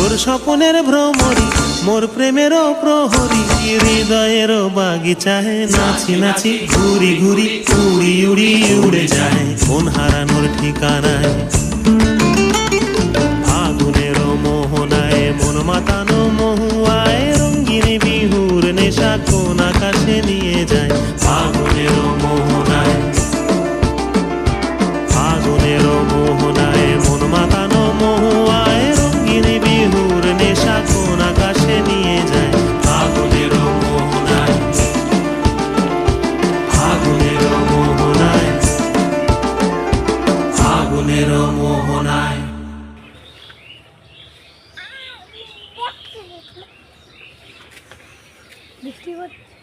মোর স্বপনের ভ্রমরি, মোর প্রেমেরও প্রহরী, হৃদয়েরও বাগিচায় নাচি নাচি ঘুরি ঘুরি উড়ি উড়ি উড়ে যায় মন হারানোর ঠিকানায়। ফাগুনেরও মোহনায় মন মাতানো মহুয়ায়, রঙিন বিহুর নেশা কোন আকাশে নিয়ে যায়। ফাগুনেরও মোহনায়, ফাগুনেরও মোহনায় মন মাতানো মহুয়ায়, রঙিন বিহুর নেশা কোন আকাশে নিয়ে যায়। ফাগুনেরও মোহনায়, ফাগুনেরও মোহনায়, ফাগুনেরও মোহনায়। বৃষ্টি হচ্ছে।